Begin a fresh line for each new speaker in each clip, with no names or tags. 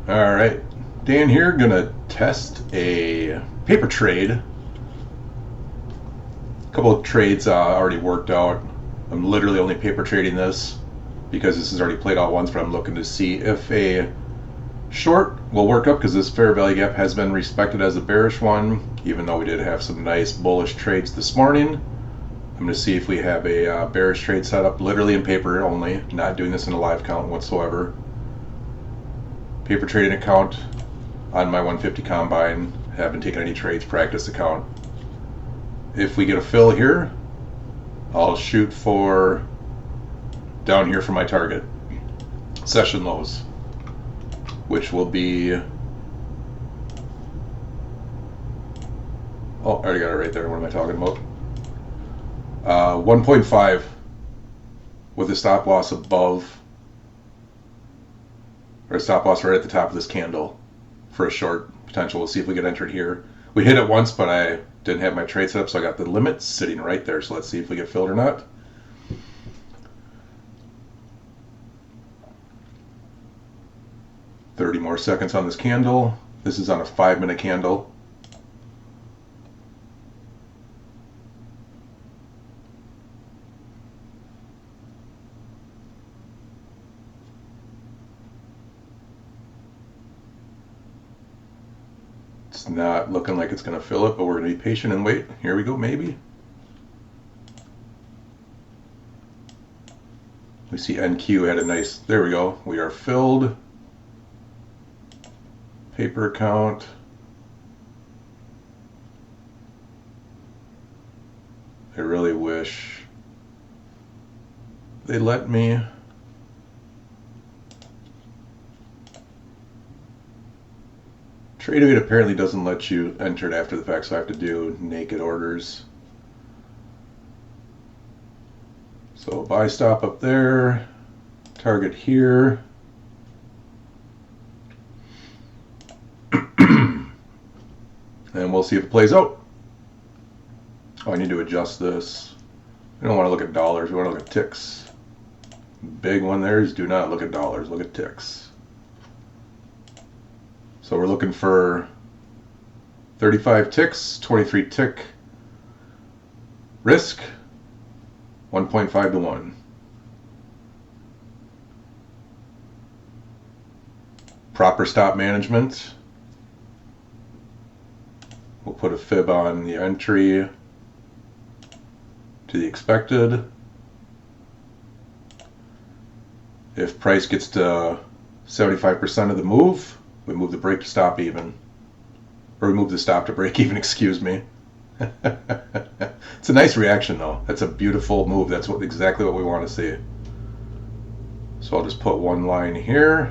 All right, Dan here, gonna test a paper trade. A couple of trades already worked out. I'm literally only paper trading this because this is already played out once, but I'm looking to see if a short will work up because this fair value gap has been respected as a bearish one, even though we did have some nice bullish trades this morning. I'm going to see if we have a bearish trade set up, literally in paper only, not doing this in a live count whatsoever. Paper trading account on my 150 combine, haven't taken any trades, practice account. If we get a fill here, I'll shoot for down here for my target session lows, which will be, oh, I already got it right there. What am I talking about? 1.5 with a stop loss above, or a stop loss right at the top of this candle for a short potential. We'll see if we get entered here. We hit it once, but I didn't have my trade set up, so I got the limit sitting right there. So let's see if we get filled or not. $30 more seconds on this candle. This is on a 5-minute candle. It's not looking like it's going to fill it, but we're going to be patient and wait. Here we go, maybe. We see NQ had a nice, there we go. We are filled. Paper account. I really wish they let me. TradeAid apparently doesn't let you enter it after the fact, so I have to do naked orders. So buy stop up there, target here. And we'll see if it plays out. Oh, I need to adjust this. We don't want to look at dollars, we want to look at ticks. Big one there is do not look at dollars, look at ticks. So we're looking for 35 ticks, 23 tick risk, 1.5 to 1. Proper stop management. We'll put a fib on the entry to the expected. If price gets to 75% of the move, we move the break to stop even. Or we move the stop to break even, excuse me. It's a nice reaction though. That's a beautiful move. That's exactly what we want to see. So I'll just put one line here,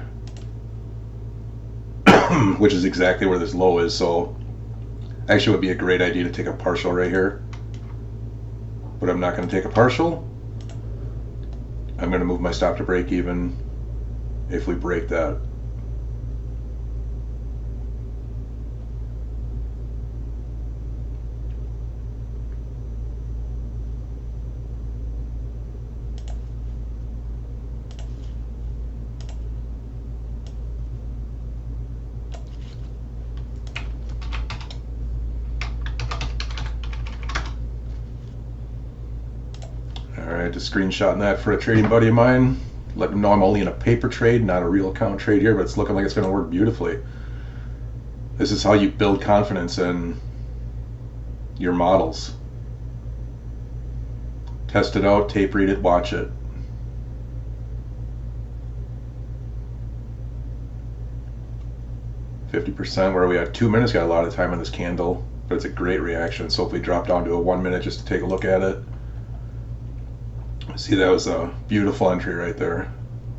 which is exactly where this low is. So actually it would be a great idea to take a partial right here. But I'm not going to take a partial. I'm going to move my stop to break even if we break that. Alright, just screenshotting that for a trading buddy of mine. Let him know I'm only in a paper trade, not a real account trade here, but it's looking like it's going to work beautifully. This is how you build confidence in your models. Test it out, tape read it, watch it. %, where we had 2 minutes, got a lot of time on this candle, but it's a great reaction. So if we drop down to a 1 minute just to take a look at it, see, that was a beautiful entry right there.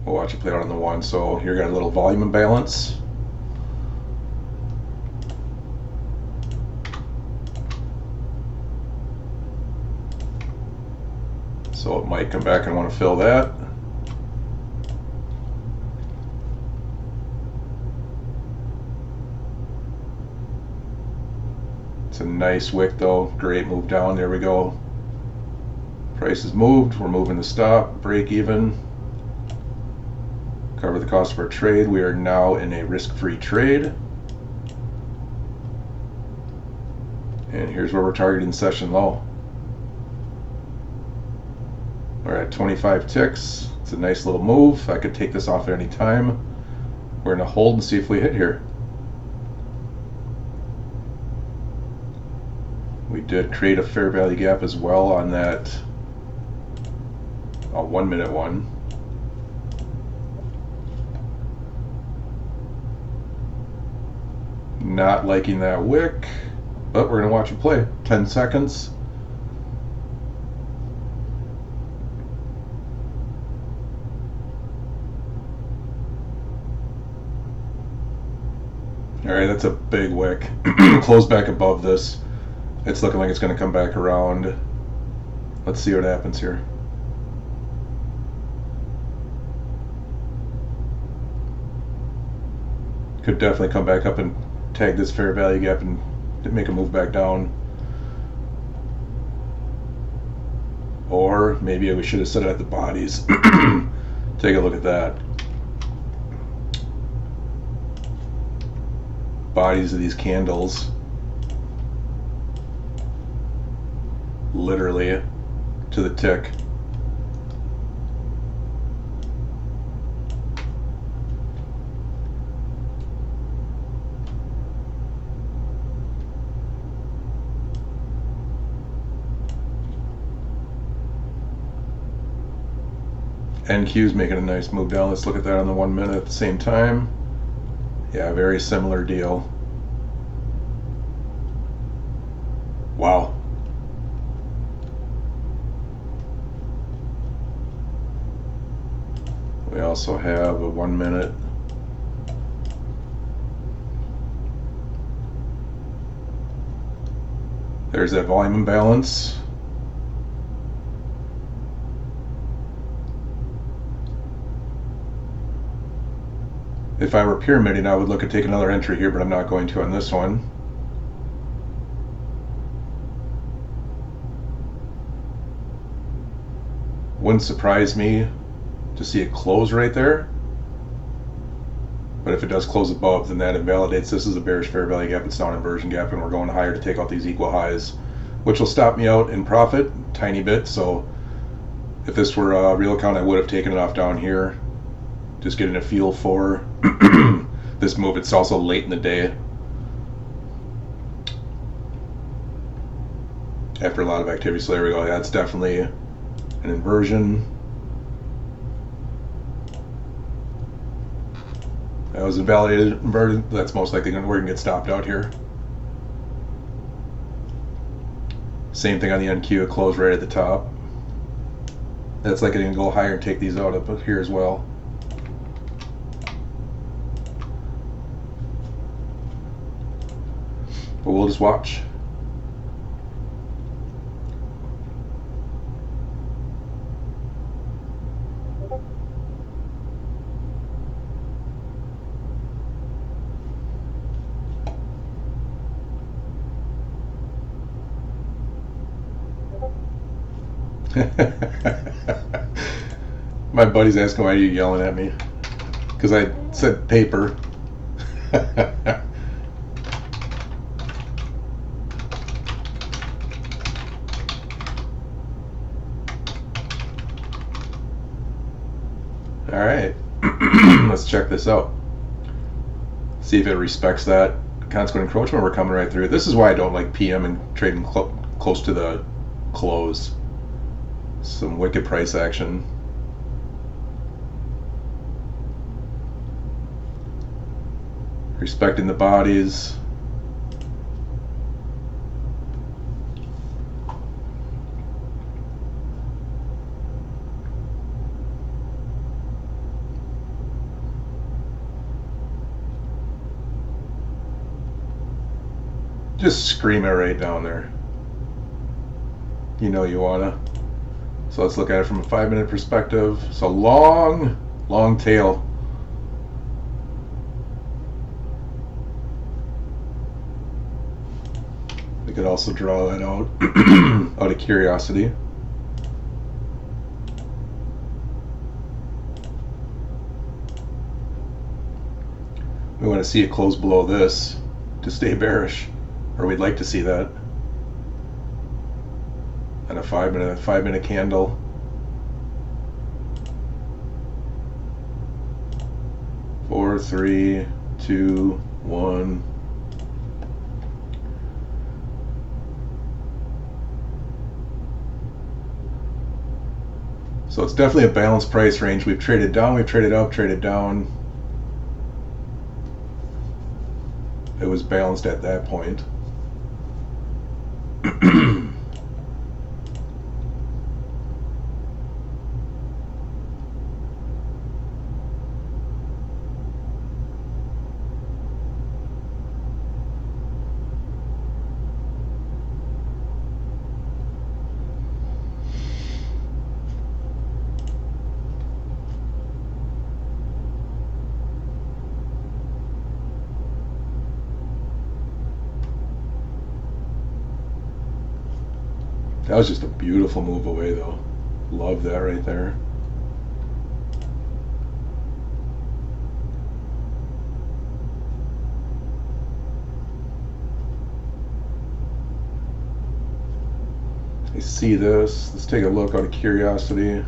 We'll watch it play out on the 1. So here got a little volume imbalance. So it might come back and want to fill that. It's a nice wick though. Great move down. There we go. Price is moved. We're moving the stop. Break even. Cover the cost of our trade. We are now in a risk-free trade. And here's where we're targeting session low. We're at 25 ticks. It's a nice little move. I could take this off at any time. We're going to hold and see if we hit here. We did create a fair value gap as well on that 1 minute one. Not liking that wick, but we're going to watch it play. 10 seconds. Alright, that's a big wick. Close back above this. It's looking like it's going to come back around. Let's see what happens here. Could definitely come back up and tag this fair value gap and make a move back down. Or maybe we should have set it at the bodies. Take a look at that. Bodies of these candles. Literally to the tick. NQ's making a nice move down. Let's look at that on the 1 minute at the same time. Yeah, very similar deal. Wow. We also have a 1 minute. There's that volume imbalance. If I were pyramiding, I would look at taking another entry here, but I'm not going to on this one. Wouldn't surprise me to see it close right there. But if it does close above, then that invalidates this is a bearish fair value gap. It's not an inversion gap, and we're going higher to take out these equal highs, which will stop me out in profit a tiny bit. So if this were a real account, I would have taken it off down here. Just getting a feel for this move. It's also late in the day after a lot of activity. So there we go. That's definitely an inversion. That was invalidated, inverted. That's most likely we're going to get stopped out here. Same thing on the NQ. It closed right at the top. That's likely going to go higher and take these out up here as well. But we'll just watch. My buddy's asking why are you yelling at me? Because I said paper. All right, let's check this out. See if it respects that consequent encroachment. We're coming right through. This is why I don't like PM and trading close to the close. Some wicked price action. Respecting the bodies. Just scream it right down there. You know you wanna. So let's look at it from a 5 minute perspective. So long tail. We could also draw that out out of curiosity. We want to see it close below this to stay bearish, or we'd like to see that. And a 5-minute candle. Four, three, two, one. So it's definitely a balanced price range. We've traded down, we've traded up, traded down. It was balanced at that point. That was just a beautiful move away, though. Love that right there. I see this. Let's take a look out of curiosity.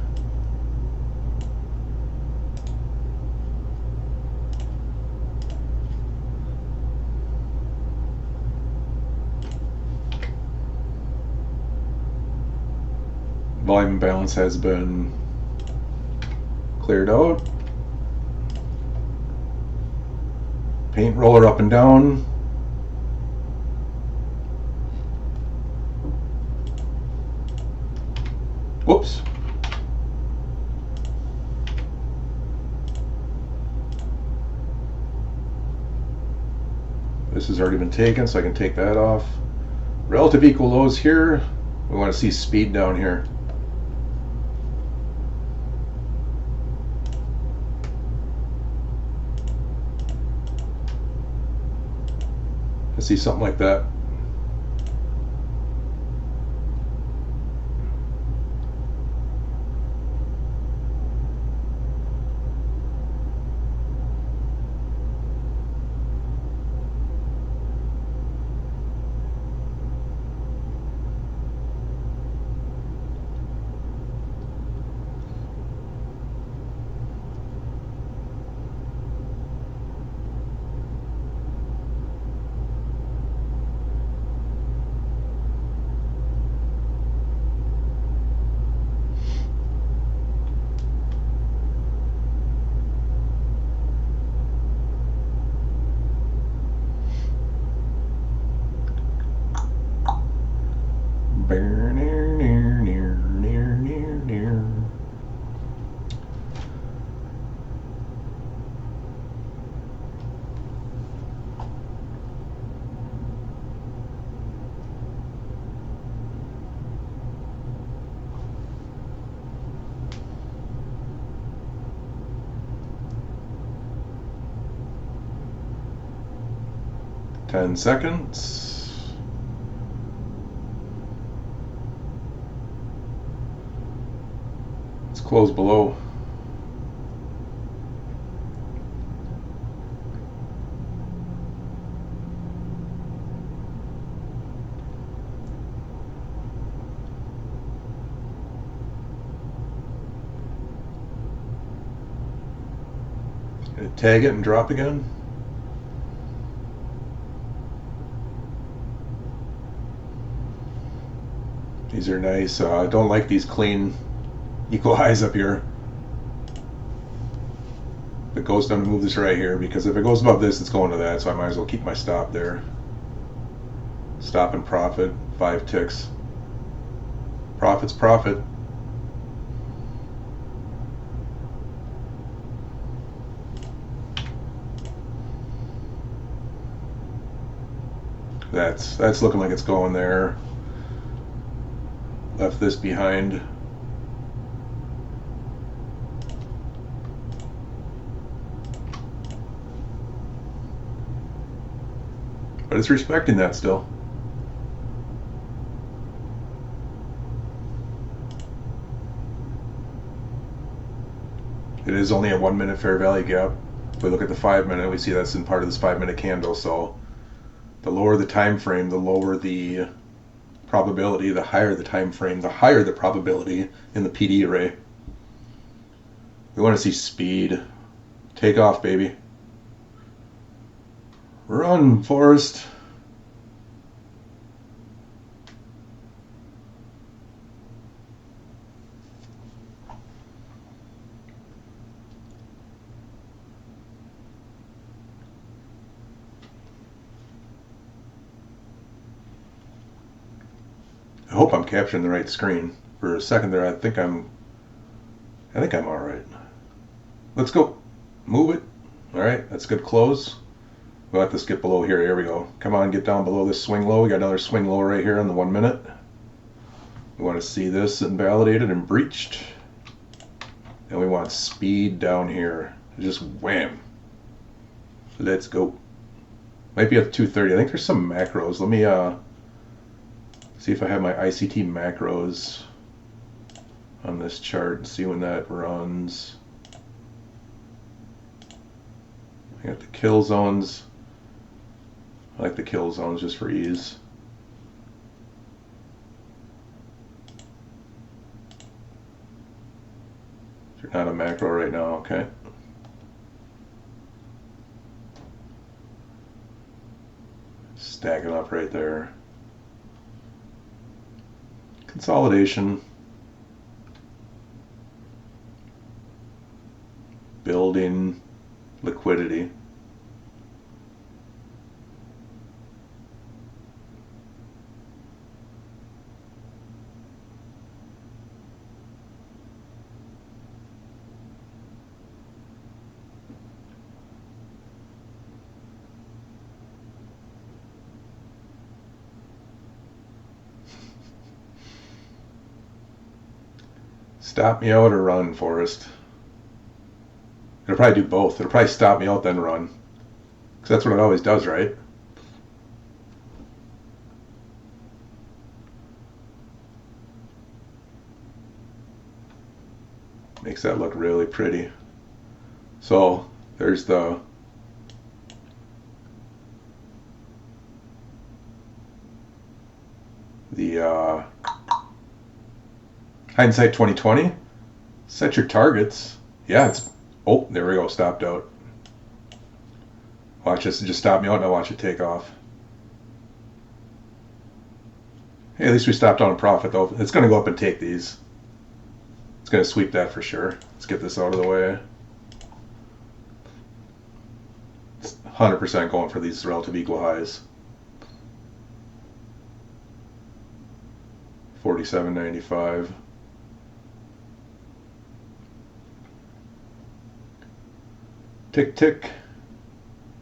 Volume balance has been cleared out. Paint roller up and down. Whoops. This has already been taken, so I can take that off. Relative equal lows here. We want to see speed down here. I see something like that. Ten seconds. Let's close below. Gonna tag it and drop again. These are nice. I don't like these clean equal highs up here. If it goes down to move this right here, because if it goes above this, it's going to that, so I might as well keep my stop there. Stop and profit, 5 ticks. Profit's profit. That's looking like it's going there. Left this behind. But it's respecting that still. It is only a 1 minute fair value gap. If we look at the 5-minute, we see that's in part of this 5-minute candle. So the lower the time frame, the lower the probability, the higher the time frame, the higher the probability in the PD array. We want to see speed. Take off, baby. Run, Forrest. I hope I'm capturing the right screen. For a second there, I think I'm all right. Let's go. Move it. All right, that's a good close. We'll have to skip below here. Here we go. Come on, get down below this swing low. We got another swing low right here on the 1 minute. We want to see this invalidated and breached. And we want speed down here. Just wham. Let's go. Might be at 230. I think there's some macros. Let me see if I have my ICT macros on this chart and see when that runs. I got the kill zones. I like the kill zones just for ease. You're not a macro right now, okay. Stacking up right there. Consolidation. Building liquidity. Stop me out or run, Forrest. It'll probably do both. It'll probably stop me out, then run. Because that's what it always does, right? Makes that look really pretty. So there's the Hindsight 2020. Set your targets. Yeah, it's, oh, there we go, stopped out. Watch this, just stop me out and I'll watch it take off. Hey, at least we stopped on a profit though. It's going to go up and take these. It's going to sweep that for sure. Let's get this out of the way. It's 100% going for these relative equal highs. 47.95. Tick, tick.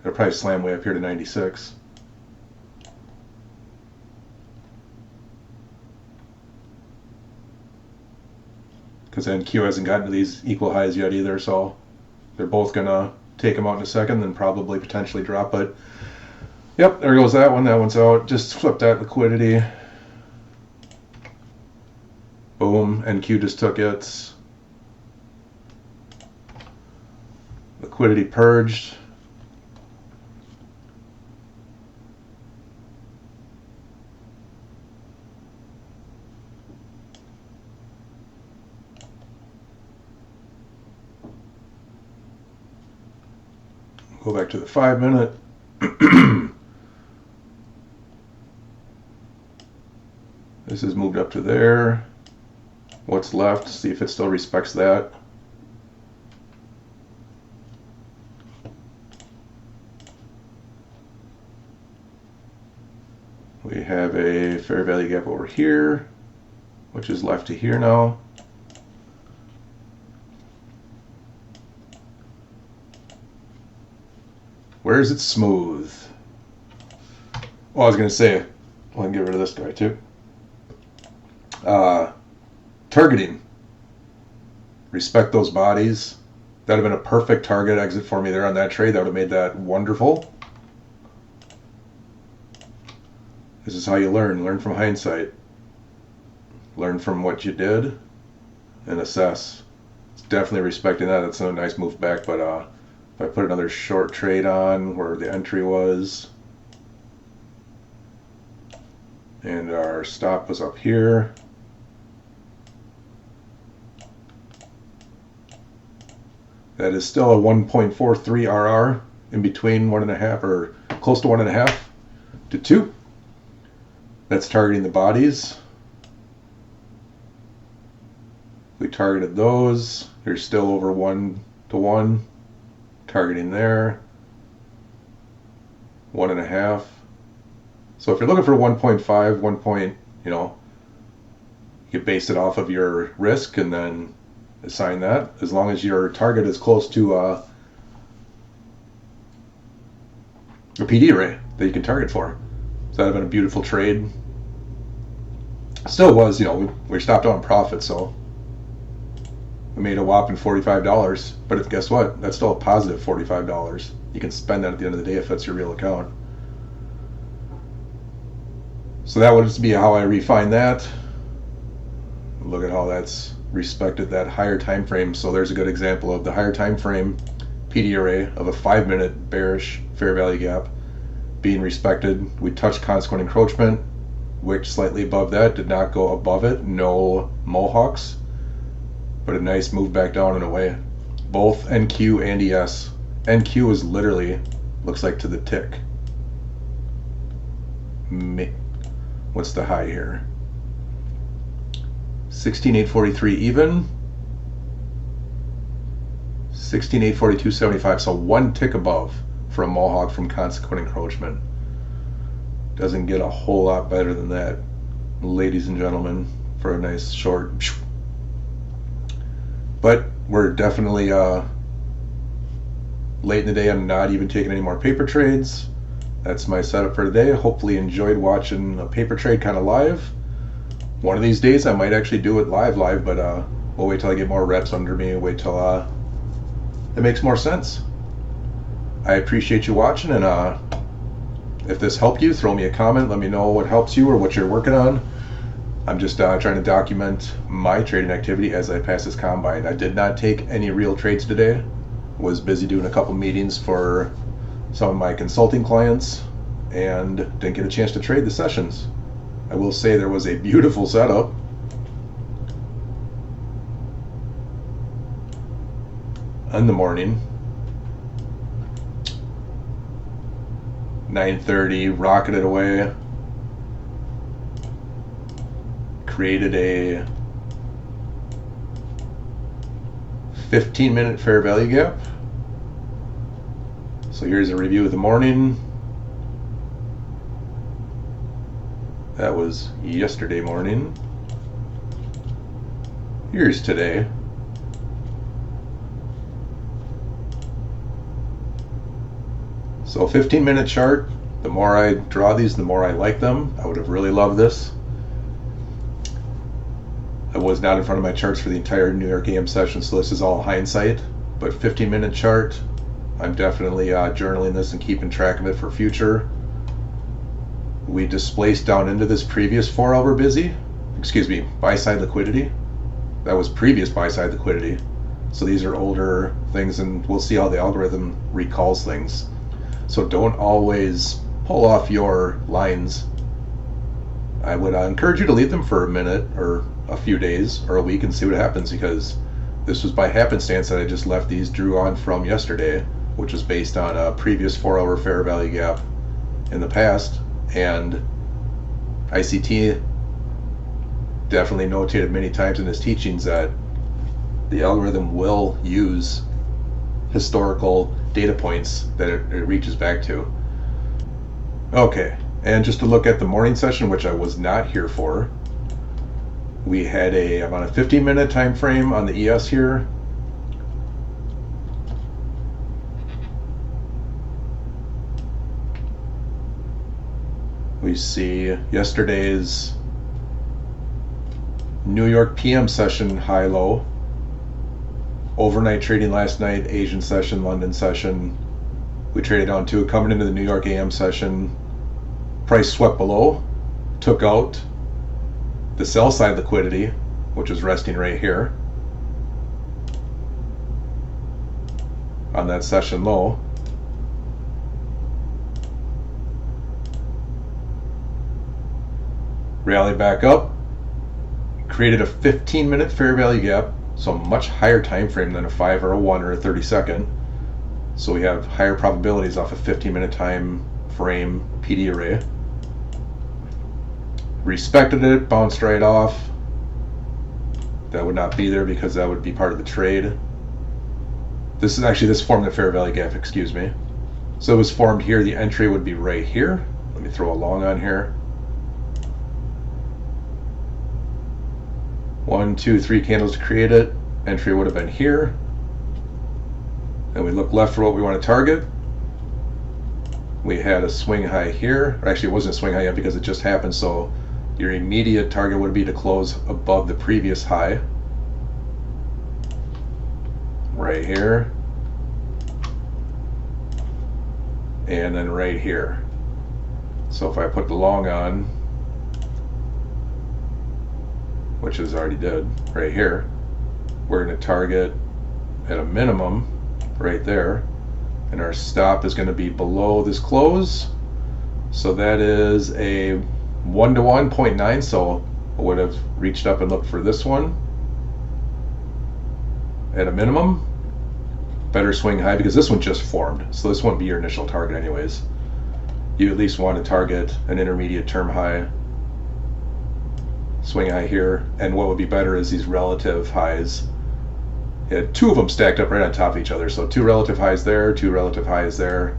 It'll probably slam way up here to 96. Because NQ hasn't gotten to these equal highs yet either, so they're both going to take them out in a second, then probably potentially drop. But, yep, there goes that one. That one's out. Just flip that liquidity. Boom. NQ just took its. Liquidity purged. Go back to the 5-minute. This has moved up to there. What's left? See if it still respects that. We have a fair value gap over here, which is left to here now. Where is it smooth? Well, I was going to say, well, I can get rid of this guy too. Targeting. Respect those bodies. That would have been a perfect target exit for me there on that trade. That would have made that wonderful. This is how you learn. Learn from hindsight. Learn from what you did and assess. It's definitely respecting that. That's a nice move back, but If I put another short trade on where the entry was, and our stop was up here, that is still a 1.43 RR in between 1.5 or close to 1.5 to 2. That's targeting the bodies. We targeted those. They're still over 1 to 1. Targeting there. 1.5. So if you're looking for 1.5, 1 point, you can base it off of your risk and then assign that, as long as your target is close to a PD array that you can target for. So that would have been a beautiful trade. Still was, we stopped on profit, so we made a whopping $45. But guess what? That's still a positive $45. You can spend that at the end of the day if that's your real account. So that would just be how I refine that. Look at how that's respected that higher time frame. So there's a good example of the higher time frame PD array of a 5-minute bearish fair value gap being respected. We touched consequent encroachment, which slightly above that, did not go above it, no mohawks, but a nice move back down and away. Both NQ and ES. NQ is literally, looks like to the tick. What's the high here? 16,843 even. 16,842.75, so 1 tick above for a mohawk from consequent encroachment. Doesn't get a whole lot better than that, ladies and gentlemen, for a nice short. But we're definitely late in the day. I'm not even taking any more paper trades. That's my setup for today. Hopefully you enjoyed watching a paper trade kind of live. One of these days I might actually do it live, but we'll wait till I get more reps under me, wait till it makes more sense. I appreciate you watching, and if this helped you, throw me a comment, let me know what helps you or what you're working on. I'm just trying to document my trading activity as I pass this combine. I did not take any real trades today. Was busy doing a couple meetings for some of my consulting clients and didn't get a chance to trade the sessions. I will say there was a beautiful setup. In the morning. 9:30, rocketed away. Created a 15-minute fair value gap. So here's a review of the morning. That was yesterday morning. Here's today. So 15-minute chart. The more I draw these, the more I like them. I would have really loved this. I was not in front of my charts for the entire New York AM session, so this is all hindsight. But 15-minute chart, I'm definitely journaling this and keeping track of it for future. We displaced down into this previous 4-hour buy-side liquidity. That was previous buy-side liquidity. So these are older things, and we'll see how the algorithm recalls things. So don't always pull off your lines. I would encourage you to leave them for a minute or a few days or a week and see what happens, because this was by happenstance that I just left these drew on from yesterday, which was based on a previous 4-hour fair value gap in the past. And ICT definitely notated many times in his teachings that the algorithm will use historical data points that it reaches back to. Okay, and just to look at the morning session, which I was not here for, we had about a 15-minute time frame on the ES here. We see yesterday's New York PM session high-low. Overnight trading last night, Asian session, London session. We traded on to it coming into the New York AM session. Price swept below, took out the sell side liquidity, which is resting right here. on that session low. Rallied back up, created a 15-minute fair value gap, so a much higher time frame than a 5 or a 1 or a 30-second. So we have higher probabilities off a 15-minute time frame PD array. Respected it, bounced right off. That would not be there because that would be part of the trade. This formed the fair value gap, excuse me. So it was formed here. The entry would be right here. Let me throw a long on here. 1, 2, 3 candles to create it. Entry would have been here. And we look left for what we want to target. We had a swing high here. Or actually, it wasn't a swing high yet because it just happened. So your immediate target would be to close above the previous high. Right here. And then right here. So if I put the long on, which is already did right here, we're going to target at a minimum right there, and our stop is going to be below this close. So that is a 1-to-1, 0.9. So I would have reached up and looked for this one at a minimum. Better swing high because this one just formed, so this won't be your initial target anyways. You at least want to target an intermediate term high, swing high here, and what would be better is these relative highs. You had two of them stacked up right on top of each other, so 2 relative highs there, 2 relative highs there.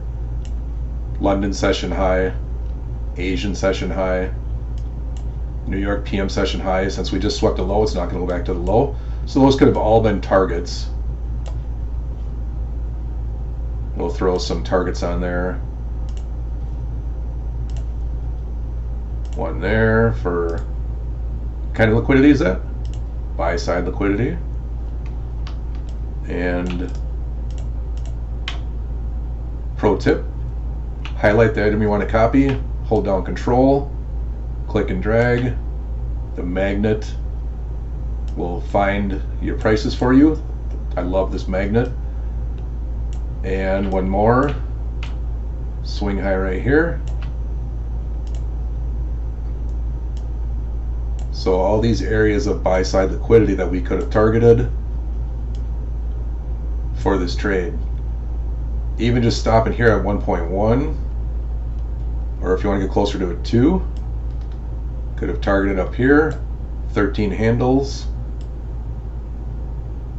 London session high, Asian session high, New York PM session high. Since we just swept a low, it's not going to go back to the low, so those could have all been targets. We'll throw some targets on there. One there for, what kind of liquidity is that? Buy side liquidity. And pro tip, highlight the item you want to copy, hold down Control, click and drag. The magnet will find your prices for you. I love this magnet. And one more, swing high right here. So all these areas of buy side liquidity that we could have targeted for this trade. Even just stopping here at 1.1, or if you want to get closer to a 2, could have targeted up here, 13 handles,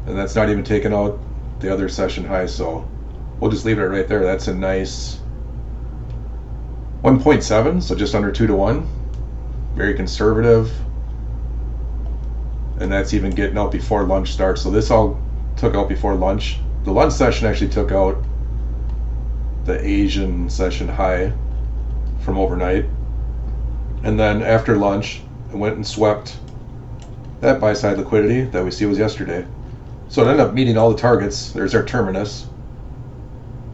and that's not even taking out the other session high, so we'll just leave it right there. That's a nice 1.7, so just under 2-to-1. Very conservative. And that's even getting out before lunch starts. So this all took out before lunch. The lunch session actually took out the Asian session high from overnight. And then after lunch, it went and swept that buy side liquidity that we see was yesterday. So it ended up meeting all the targets. There's our terminus.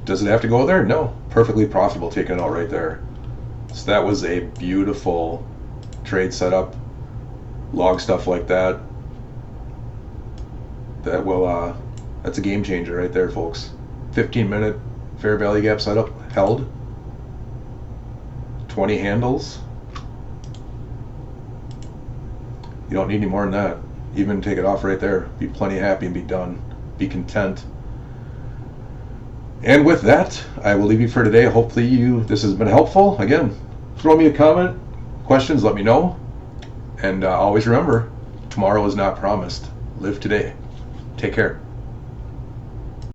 Does it have to go there? No. Perfectly profitable taking it out right there. So that was a beautiful trade setup. Log stuff like that. That will, that's a game changer right there, folks. 15-minute fair value gap setup held. 20 handles. You don't need any more than that. Even take it off right there. Be plenty happy and be done. Be content. And with that, I will leave you for today. Hopefully this has been helpful. Again, throw me a comment, questions, let me know. And always remember, tomorrow is not promised. Live today. Take care.